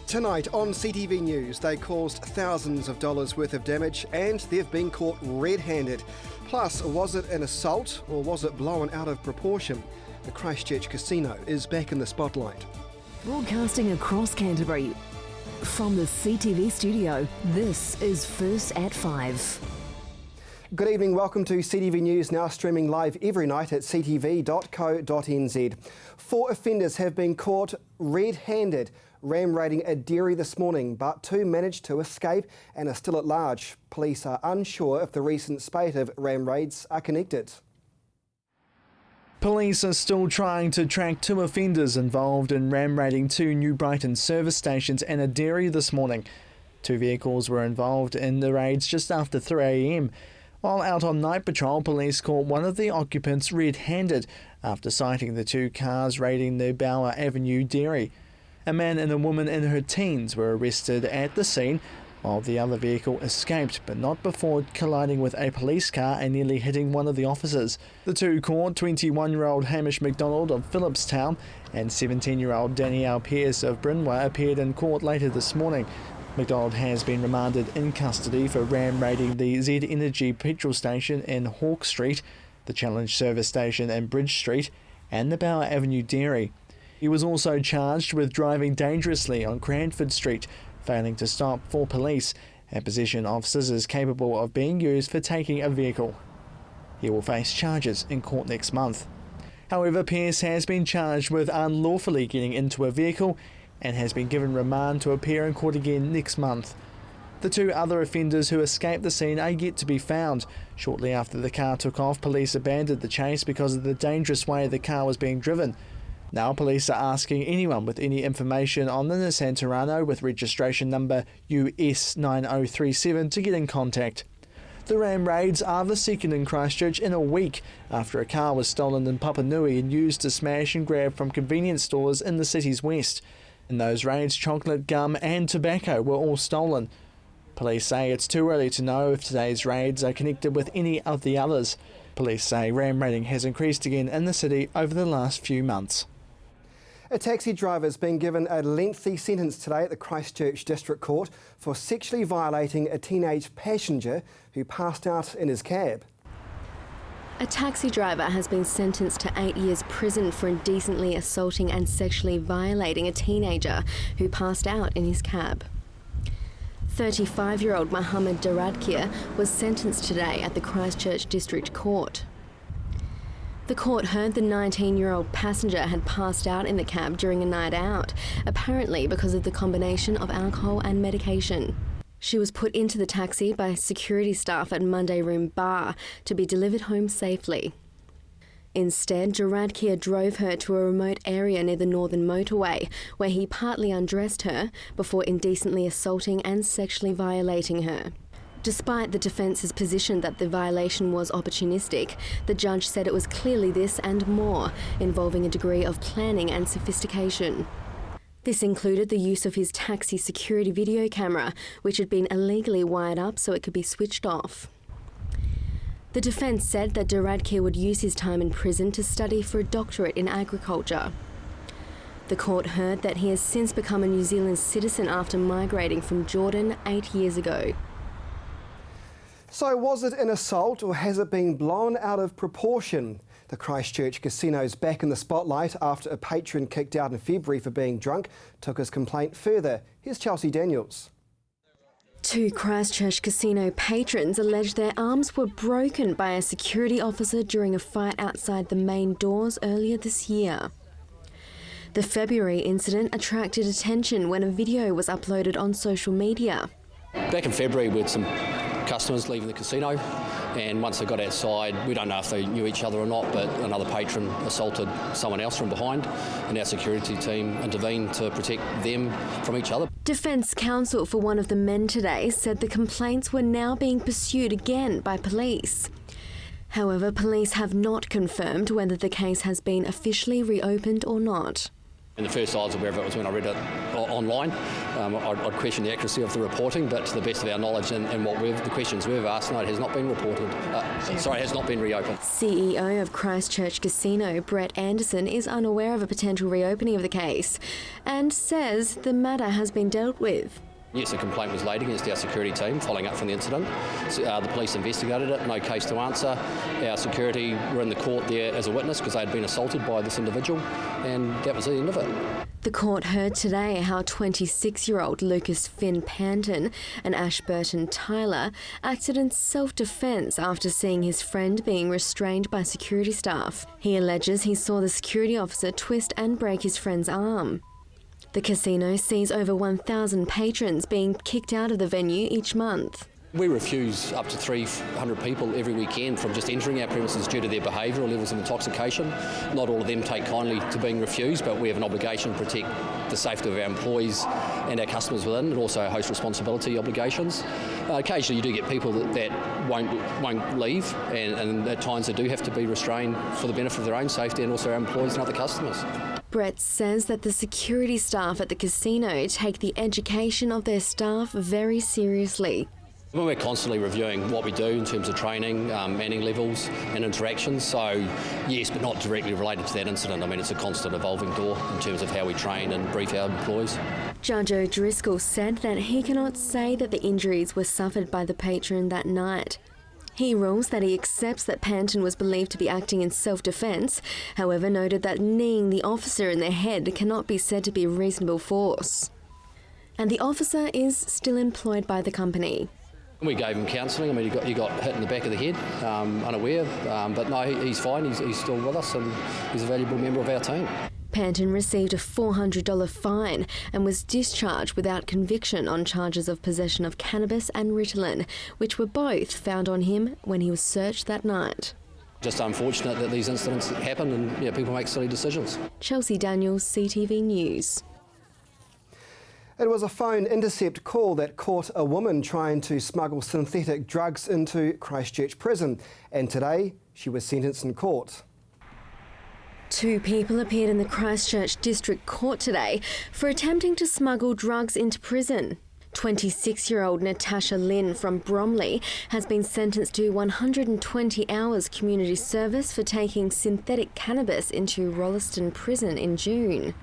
Tonight on CTV News, they caused thousands of dollars worth of damage and they've been caught red-handed. Plus, was it an assault or was it blown out of proportion? The Christchurch Casino is back in the spotlight. Broadcasting across Canterbury, from the CTV studio, this is First at 5. Good evening, welcome to CTV News, now streaming live every night at ctv.co.nz. 4 offenders have been caught red-handed ram-raiding a dairy this morning, but 2 managed to escape and are still at large. Police are unsure if the recent spate of ram raids are connected. Police are still trying to track 2 offenders involved in ram-raiding 2 New Brighton service stations and a dairy this morning. 2 vehicles were involved in the raids just after 3 a.m. While out on night patrol, police caught one of the occupants red-handed after sighting the 2 cars raiding the Bower Avenue dairy. A man and a woman in her teens were arrested at the scene, while the other vehicle escaped, but not before colliding with a police car and nearly hitting one of the officers. The 2 caught 21-year-old Hamish McDonald of Phillipstown and 17-year-old Danielle Pearce of Brynwa appeared in court later this morning. McDonald has been remanded in custody for ram-raiding the Z Energy petrol station in Hawke Street, the Challenge service station in Bridge Street, and the Bower Avenue dairy. He was also charged with driving dangerously on Cranford Street, failing to stop for police, and possession of scissors capable of being used for taking a vehicle. He will face charges in court next month. However, Pearce has been charged with unlawfully getting into a vehicle and has been given remand to appear in court again next month. The 2 other offenders who escaped the scene are yet to be found. Shortly after the car took off, police abandoned the chase because of the dangerous way the car was being driven. Now police are asking anyone with any information on the Nissan Terrano with registration number US 9037 to get in contact. The ram raids are the second in Christchurch in a week after a car was stolen in Papanui and used to smash and grab from convenience stores in the city's west. In those raids, chocolate, gum and tobacco were all stolen. Police say it's too early to know if today's raids are connected with any of the others. Police say ram raiding has increased again in the city over the last few months. A taxi driver has been given a lengthy sentence today at the Christchurch District Court for sexually violating a teenage passenger who passed out in his cab. A taxi driver has been sentenced to 8 years prison for indecently assaulting and sexually violating a teenager who passed out in his cab. 35-year-old Mohammed Daradkir was sentenced today at the Christchurch District Court. The court heard the 19-year-old passenger had passed out in the cab during a night out, apparently because of the combination of alcohol and medication. She was put into the taxi by security staff at Monday Room Bar to be delivered home safely. Instead, Daradkir drove her to a remote area near the Northern Motorway, where he partly undressed her before indecently assaulting and sexually violating her. Despite the defence's position that the violation was opportunistic, the judge said it was clearly this and more, involving a degree of planning and sophistication. This included the use of his taxi security video camera, which had been illegally wired up so it could be switched off. The defence said that Daradkir would use his time in prison to study for a doctorate in agriculture. The court heard that he has since become a New Zealand citizen after migrating from Jordan 8 years ago. So was it an assault or has it been blown out of proportion? The Christchurch Casino's back in the spotlight after a patron kicked out in February for being drunk took his complaint further. Here's Chelsea Daniels. 2 Christchurch Casino patrons alleged their arms were broken by a security officer during a fight outside the main doors earlier this year. The February incident attracted attention when a video was uploaded on social media. Back in February, we had some customers leaving the casino, and once they got outside, we don't know if they knew each other or not, but another patron assaulted someone else from behind, and our security team intervened to protect them from each other. Defence counsel for one of the men today said the complaints were now being pursued again by police. However, police have not confirmed whether the case has been officially reopened or not. And the first I was aware of it was when I read it online. I'd question the accuracy of the reporting, but to the best of our knowledge and the questions we've asked, no, it has not been reported. It has not been reopened. CEO of Christchurch Casino, Brett Anderson, is unaware of a potential reopening of the case and says the matter has been dealt with. Yes, a complaint was laid against our security team following up from the incident. The police investigated it, no case to answer. Our security were in the court there as a witness because they had been assaulted by this individual, and that was the end of it. The court heard today how 26-year-old Lucas Finn Panton and Ashburton Tyler acted in self-defence after seeing his friend being restrained by security staff. He alleges he saw the security officer twist and break his friend's arm. The casino sees over 1,000 patrons being kicked out of the venue each month. We refuse up to 300 people every weekend from just entering our premises due to their behaviour or levels of intoxication. Not all of them take kindly to being refused, but we have an obligation to protect the safety of our employees and our customers within, and also host responsibility obligations. Occasionally you do get people that won't leave, and at times they do have to be restrained for the benefit of their own safety and also our employees and other customers. Brett says that the security staff at the casino take the education of their staff very seriously. Well, we're constantly reviewing what we do in terms of training, manning levels and interactions, so yes, but not directly related to that incident. I mean, it's a constant evolving door in terms of how we train and brief our employees. Judge O'Driscoll said that he cannot say that the injuries were suffered by the patron that night. He rules that he accepts that Panton was believed to be acting in self-defence, however noted that kneeing the officer in the head cannot be said to be reasonable force. And the officer is still employed by the company. We gave him counselling. I mean, he got hit in the back of the head, unaware, but no, he's fine. He's still with us, and he's a valuable member of our team. Panton received a $400 fine and was discharged without conviction on charges of possession of cannabis and Ritalin, which were both found on him when he was searched that night. Just unfortunate that these incidents happen and people make silly decisions. Chelsea Daniels, CTV News. It was a phone intercept call that caught a woman trying to smuggle synthetic drugs into Christchurch prison, and today she was sentenced in court. 2 people appeared in the Christchurch District Court today for attempting to smuggle drugs into prison. 26-year-old Natasha Lynn from Bromley has been sentenced to 120 hours community service for taking synthetic cannabis into Rolleston Prison in June.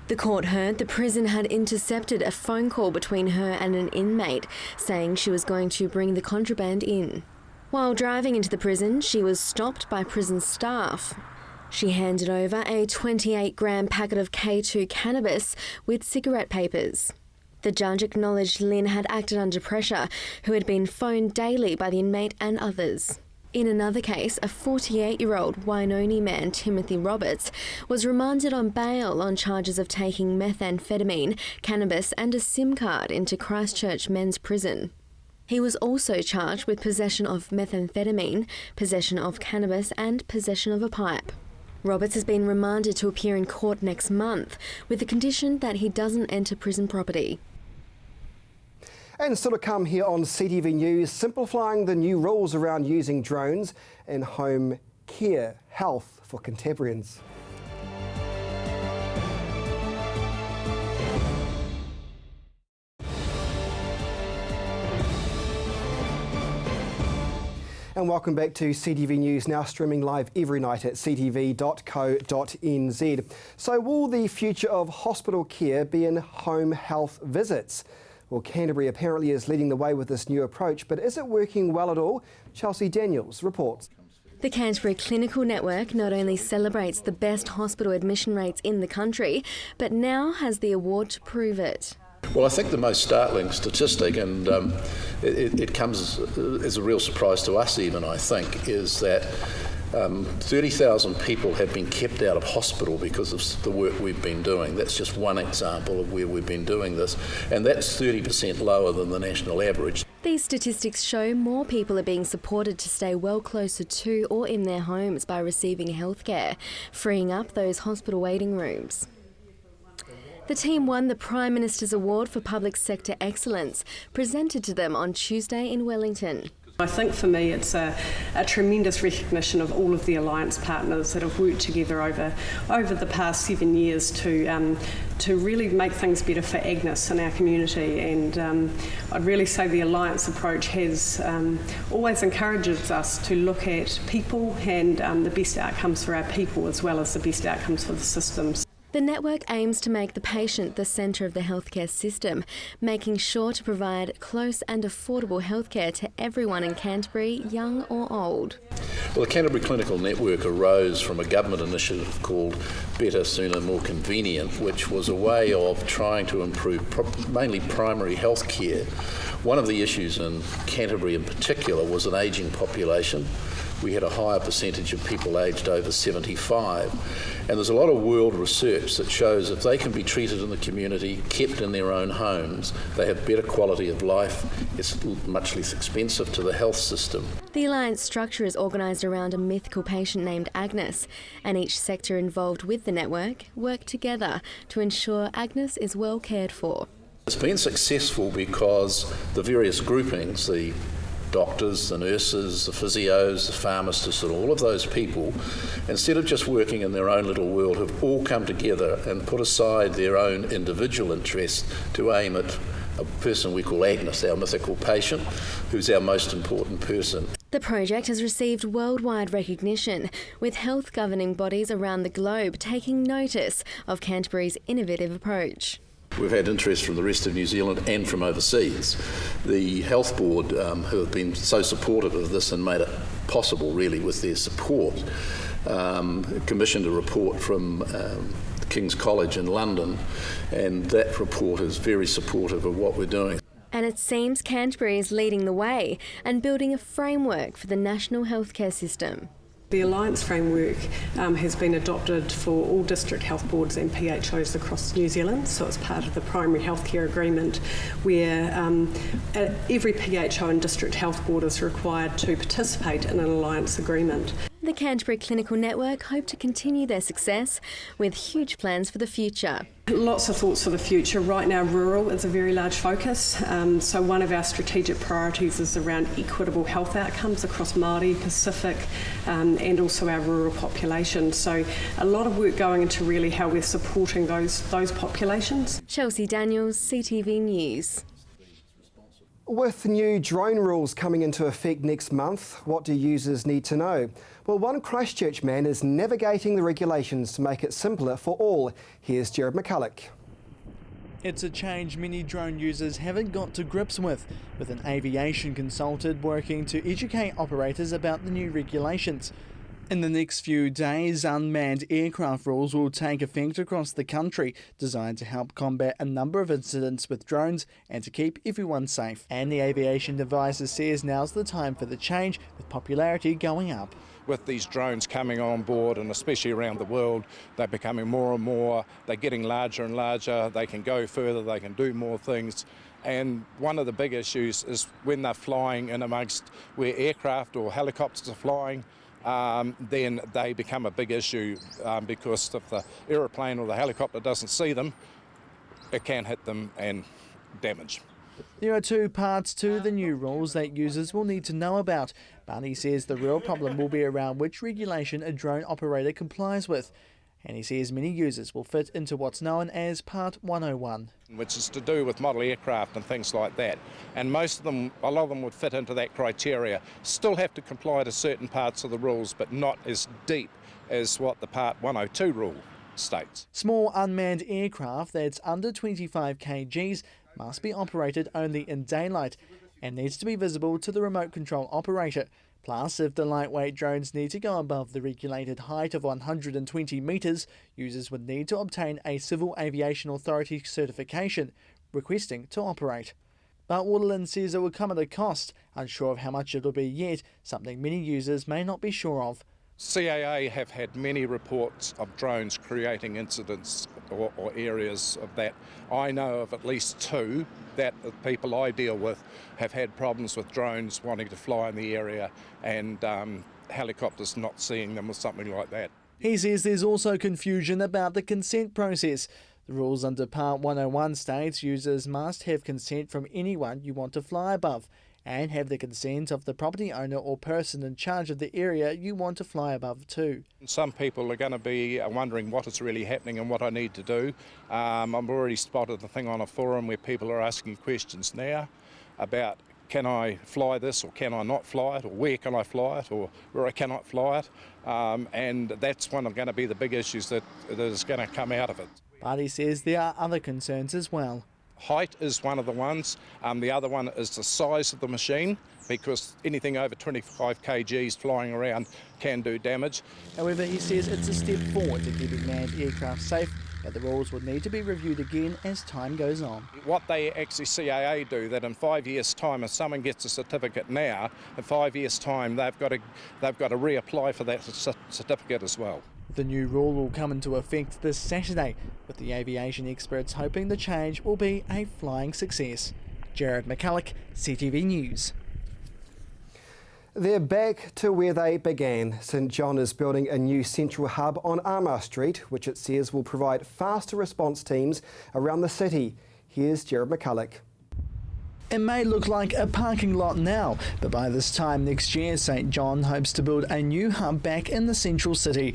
The court heard the prison had intercepted a phone call between her and an inmate saying she was going to bring the contraband in. While driving into the prison, she was stopped by prison staff. She handed over a 28-gram packet of K2 cannabis with cigarette papers. The judge acknowledged Lynn had acted under pressure, who had been phoned daily by the inmate and others. In another case, a 48-year-old Wainoni man, Timothy Roberts, was remanded on bail on charges of taking methamphetamine, cannabis and a SIM card into Christchurch Men's Prison. He was also charged with possession of methamphetamine, possession of cannabis and possession of a pipe. Roberts has been remanded to appear in court next month with the condition that he doesn't enter prison property. And still to come here on CTV News, simplifying the new rules around using drones in home care health for Canterburyans. And welcome back to CTV News, now streaming live every night at ctv.co.nz. So will the future of hospital care be in home health visits? Well, Canterbury apparently is leading the way with this new approach, but is it working well at all? Chelsea Daniels reports. The Canterbury Clinical Network not only celebrates the best hospital admission rates in the country, but now has the award to prove it. Well, I think the most startling statistic, and it comes as a real surprise to us even, I think, is that 30,000 people have been kept out of hospital because of the work we've been doing. That's just one example of where we've been doing this, and that's 30% lower than the national average. These statistics show more people are being supported to stay well closer to or in their homes by receiving healthcare, freeing up those hospital waiting rooms. The team won the Prime Minister's Award for Public Sector Excellence, presented to them on Tuesday in Wellington. I think for me it's a tremendous recognition of all of the alliance partners that have worked together over the past 7 years to really make things better for Agnes in our community, and I'd really say the alliance approach has always encourages us to look at people and the best outcomes for our people as well as the best outcomes for the systems. The network aims to make the patient the centre of the healthcare system, making sure to provide close and affordable healthcare to everyone in Canterbury, young or old. Well, the Canterbury Clinical Network arose from a government initiative called Better, Sooner, More Convenient, which was a way of trying to improve mainly primary health care. One of the issues in Canterbury in particular was an ageing population. We had a higher percentage of people aged over 75. And there's a lot of world research that shows if they can be treated in the community, kept in their own homes, they have better quality of life. It's much less expensive to the health system. The alliance structure is organised around a mythical patient named Agnes, and each sector involved with the network work together to ensure Agnes is well cared for. It's been successful because the various groupings, the doctors, the nurses, the physios, the pharmacists, and all of those people, instead of just working in their own little world, have all come together and put aside their own individual interests to aim at a person we call Agnes, our mythical patient, who's our most important person. The project has received worldwide recognition, with health governing bodies around the globe taking notice of Canterbury's innovative approach. We've had interest from the rest of New Zealand and from overseas. The Health Board, who have been so supportive of this and made it possible really with their support, commissioned a report from King's College in London, and that report is very supportive of what we're doing. And it seems Canterbury is leading the way and building a framework for the national healthcare system. The Alliance framework has been adopted for all district health boards and PHOs across New Zealand, so it's part of the primary healthcare agreement where every PHO and district health board is required to participate in an alliance agreement. The Canterbury Clinical Network hope to continue their success with huge plans for the future. Lots of thoughts for the future. Right now, rural is a very large focus. So one of our strategic priorities is around equitable health outcomes across Māori, Pacific, and also our rural population. So a lot of work going into really how we're supporting those populations. Chelsea Daniels, CTV News. With new drone rules coming into effect next month, what do users need to know? Well, one Christchurch man is navigating the regulations to make it simpler for all. Here's Jared McCulloch. It's a change many drone users haven't got to grips with an aviation consultant working to educate operators about the new regulations. In the next few days, unmanned aircraft rules will take effect across the country, designed to help combat a number of incidents with drones and to keep everyone safe. And the aviation advisor says now's the time for the change, with popularity going up. With these drones coming on board, and especially around the world, they're becoming more and more, they're getting larger and larger, they can go further, they can do more things. And one of the big issues is when they're flying in amongst where aircraft or helicopters are flying, then they become a big issue because if the aeroplane or the helicopter doesn't see them, it can hit them and damage. There are two parts to the new rules that users will need to know about, but he says the real problem will be around which regulation a drone operator complies with. And he says many users will fit into what's known as Part 101. Which is to do with model aircraft and things like that. And most of them, a lot of them would fit into that criteria. Still have to comply to certain parts of the rules, but not as deep as what the Part 102 rule states. Small unmanned aircraft that's under 25 kgs must be operated only in daylight and needs to be visible to the remote control operator. Plus, if the lightweight drones need to go above the regulated height of 120 metres, users would need to obtain a Civil Aviation Authority certification, requesting to operate. But Waterland says it will come at a cost, unsure of how much it'll be yet, something many users may not be sure of. CAA have had many reports of drones creating incidents or areas of that. I know of at least two that the people I deal with have had problems with drones wanting to fly in the area and helicopters not seeing them or something like that. He says there's also confusion about the consent process. The rules under Part 101 states users must have consent from anyone you want to fly above, and have the consent of the property owner or person in charge of the area you want to fly above too. Some people are going to be wondering what is really happening and what I need to do. I've already spotted the thing on a forum where people are asking questions now about can I fly this or can I not fly it, or where can I fly it or where I cannot fly it, and that's one of going to be the big issues that is going to come out of it. But he says there are other concerns as well. Height is one of the ones. The other one is the size of the machine, because anything over 25 kgs flying around can do damage. However, he says it's a step forward to keeping manned aircraft safe, but the rules would need to be reviewed again as time goes on. What they actually CAA do, that in 5 years' time, if someone gets a certificate now, in 5 years' time they've got to reapply for that certificate as well. The new rule will come into effect this Saturday, with the aviation experts hoping the change will be a flying success. Jared McCulloch, CTV News. They're back to where they began. St John is building a new central hub on Armour Street, which it says will provide faster response teams around the city. Here's Jared McCulloch. It may look like a parking lot now, but by this time next year, St John hopes to build a new hub back in the central city.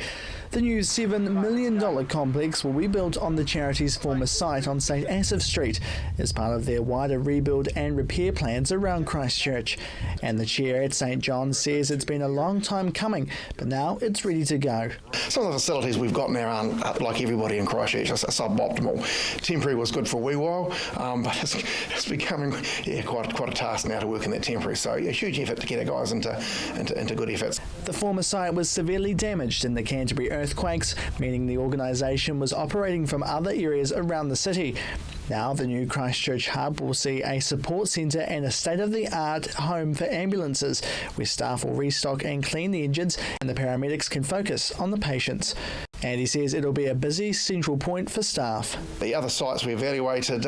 The new $7 million complex will be built on the charity's former site on St Asaph Street as part of their wider rebuild and repair plans around Christchurch. And the chair at St John says it's been a long time coming, but now it's ready to go. Some of the facilities we've got now aren't, like everybody in Christchurch, are suboptimal. Temporary was good for a wee while, but it's becoming quite a task now to work in that temporary. So a huge effort to get our guys into good efforts. The former site was severely damaged in the Canterbury earthquakes, meaning the organisation was operating from other areas around the city. Now the new Christchurch hub will see a support centre and a state-of-the-art home for ambulances, where staff will restock and clean the engines and the paramedics can focus on the patients. And he says it'll be a busy central point for staff. The other sites we evaluated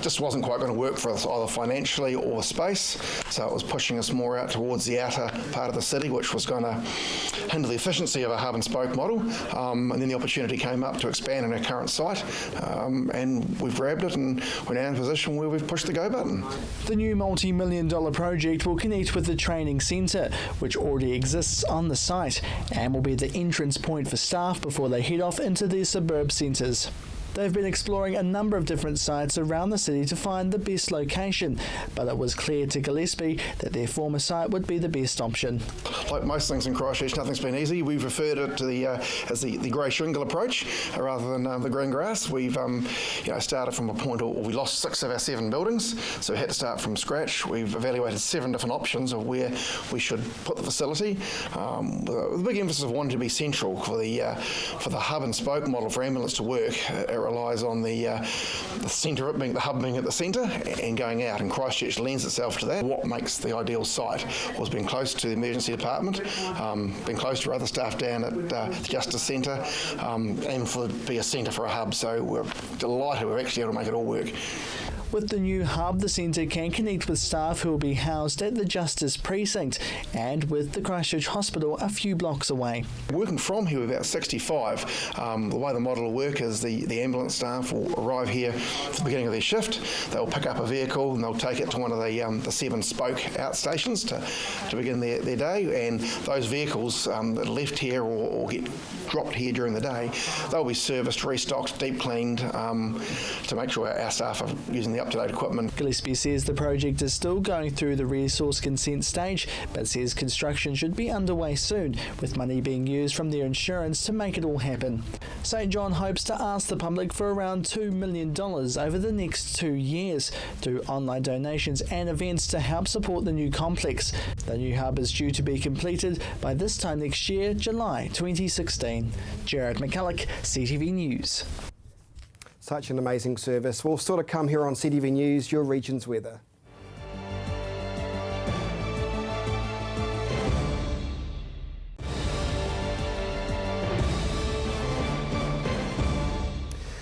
just wasn't quite going to work for us, either financially or space, so it was pushing us more out towards the outer part of the city, which was going to hinder the efficiency of a hub and spoke model. And then the opportunity came up to expand on our current site, and we've grabbed it, and we're now in a position where we've pushed the go button. The new multi-million-dollar project will connect with the training centre, which already exists on the site, and will be the entrance point for staff before they head off into their suburb centres. They've been exploring a number of different sites around the city to find the best location, but it was clear to Gillespie that their former site would be the best option. Like most things in Christchurch, nothing's been easy. We've referred it to as the grey shingle approach rather than the green grass. We've started from a point where we lost 6 of our 7 buildings, so we had to start from scratch. We've evaluated 7 different options of where we should put the facility. With a big emphasis of wanting to be central for the hub and spoke model for ambulance to work. It relies on the centre, the hub being at the centre and going out, and Christchurch lends itself to that. What makes the ideal site was being close to the emergency department, being close to other staff down at the Justice Centre, and for be a centre for a hub. So we're delighted we're actually able to make it all work. With the new hub, the centre can connect with staff who will be housed at the Justice Precinct and with the Christchurch Hospital a few blocks away. Working from here, we're about 65. The way the model will work is the ambulance staff will arrive here at the beginning of their shift. They'll pick up a vehicle and they'll take it to one of the 7 spoke outstations to begin their day. And those vehicles that are left here or get dropped here during the day, they'll be serviced, restocked, deep cleaned to make sure our staff are using the up-to-date equipment. Gillespie says the project is still going through the resource consent stage, but says construction should be underway soon, with money being used from their insurance to make it all happen. St John hopes to ask the public for around $2 million over the next 2 years through online donations and events to help support the new complex. The new hub is due to be completed by this time next year, July 2016. Jared McCulloch, CTV News. Such an amazing service. We'll still to come here on CTV News, your region's weather.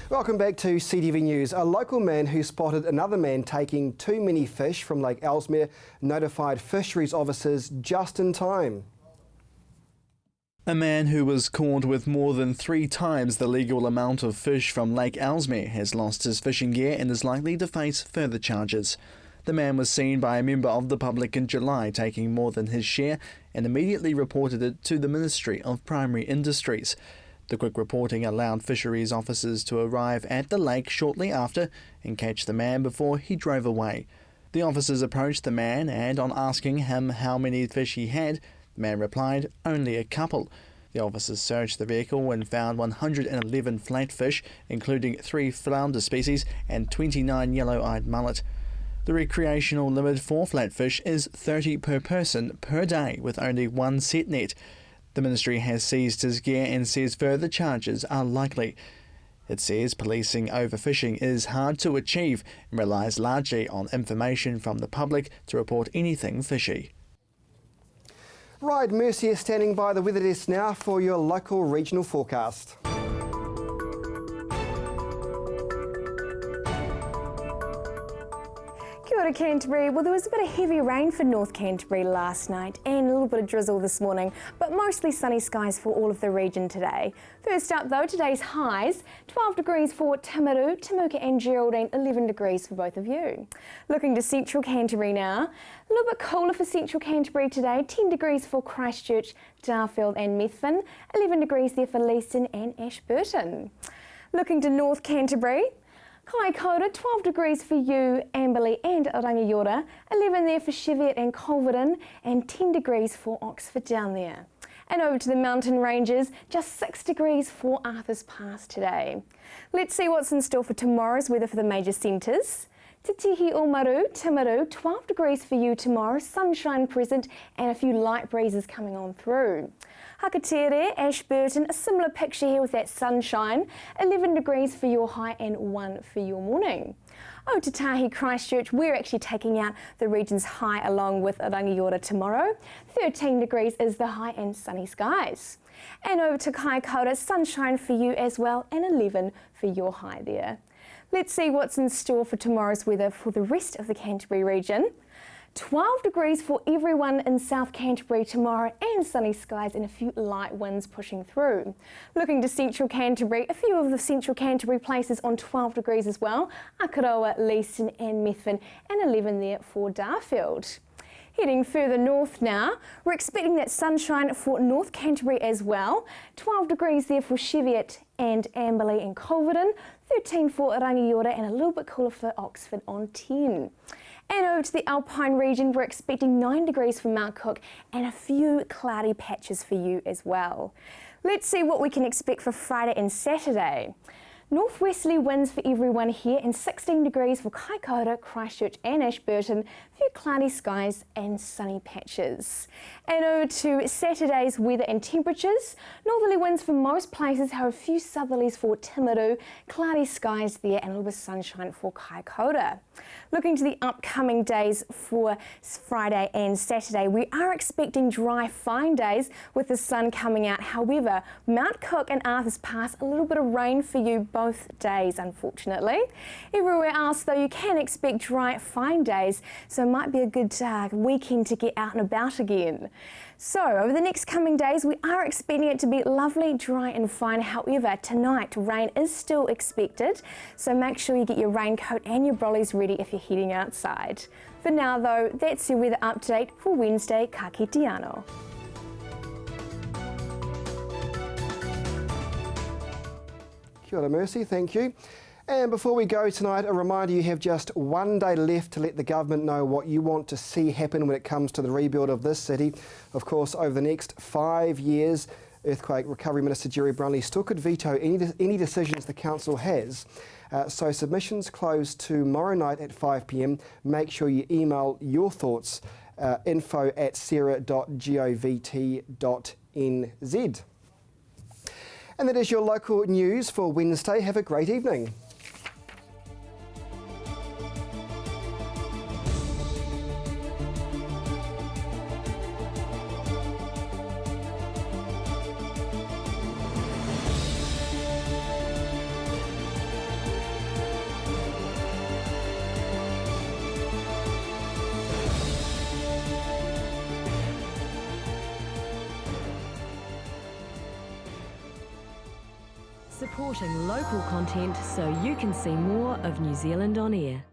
Welcome back to CTV News. A local man who spotted another man taking too many fish from Lake Ellesmere notified fisheries officers just in time. A man who was caught with more than 3 times the legal amount of fish from Lake Ellesmere has lost his fishing gear and is likely to face further charges. The man was seen by a member of the public in July taking more than his share and immediately reported it to the Ministry of Primary Industries. The quick reporting allowed fisheries officers to arrive at the lake shortly after and catch the man before he drove away. The officers approached the man and, on asking him how many fish he had, the man replied, "Only a couple." The officers searched the vehicle and found 111 flatfish, including 3 flounder species and 29 yellow-eyed mullet. The recreational limit for flatfish is 30 per person per day, with only 1 set net. The ministry has seized his gear and says further charges are likely. It says policing overfishing is hard to achieve and relies largely on information from the public to report anything fishy. Right, Mercy is standing by the weather desk now for your local regional forecast. Kia ora Canterbury. Well, there was a bit of heavy rain for North Canterbury last night and a little bit of drizzle this morning, but mostly sunny skies for all of the region today. First up though, today's highs, 12 degrees for Timaru, Temuka and Geraldine, 11 degrees for both of you. Looking to central Canterbury now, a little bit cooler for central Canterbury today, 10 degrees for Christchurch, Darfield and Methven, 11 degrees there for Leeston and Ashburton. Looking to North Canterbury, Kaikoura, 12 degrees for you, Amberley and Rangiora, 11 there for Cheviot and Culverden, and 10 degrees for Oxford down there. And over to the mountain ranges, just 6 degrees for Arthur's Pass today. Let's see what's in store for tomorrow's weather for the major centres. Te Tihi Omaru, Timaru, 12 degrees for you tomorrow, sunshine present and a few light breezes coming on through. Hakatere, Ashburton, a similar picture here with that sunshine, 11 degrees for your high and 1 for your morning. Otatahi, Christchurch, we're actually taking out the region's high along with Rangiora tomorrow. 13 degrees is the high and sunny skies. And over to Kaikoura, sunshine for you as well and 11 for your high there. Let's see what's in store for tomorrow's weather for the rest of the Canterbury region. 12 degrees for everyone in South Canterbury tomorrow and sunny skies and a few light winds pushing through. Looking to central Canterbury, a few of the central Canterbury places on 12 degrees as well. Akaroa, Leeston and Methven and 11 there for Darfield. Heading further north now, we're expecting that sunshine for North Canterbury as well. 12 degrees there for Cheviot and Amberley and Culverden, 13 for Rangiora and a little bit cooler for Oxford on 10. And over to the Alpine region, we're expecting 9 degrees for Mount Cook and a few cloudy patches for you as well. Let's see what we can expect for Friday and Saturday. Northwesterly winds for everyone here and 16 degrees for Kaikoura, Christchurch and Ashburton, a few cloudy skies and sunny patches. And over to Saturday's weather and temperatures. Northerly winds for most places, however a few southerlies for Timaru, cloudy skies there and a little bit of sunshine for Kaikoura. Looking to the upcoming days for Friday and Saturday, we are expecting dry, fine days with the sun coming out. However, Mount Cook and Arthur's Pass, a little bit of rain for you both days, unfortunately. Everywhere else, though, you can expect dry, fine days, so it might be a good weekend to get out and about again. So, over the next coming days, we are expecting it to be lovely, dry and fine. However, tonight, rain is still expected, so make sure you get your raincoat and your brollies ready if you're heading outside. For now, though, that's your weather update for Wednesday, ka kite anō. Kia ora, Mercy, thank you. And before we go tonight, a reminder you have just 1 day left to let the government know what you want to see happen when it comes to the rebuild of this city. Of course, over the next 5 years, Earthquake Recovery Minister Jerry Brunley still could veto any decisions the council has. So submissions close tomorrow night at 5 p.m. Make sure you email your thoughts, info@sarah.govt.nz. And that is your local news for Wednesday. Have a great evening. Supporting local content so you can see more of New Zealand on air.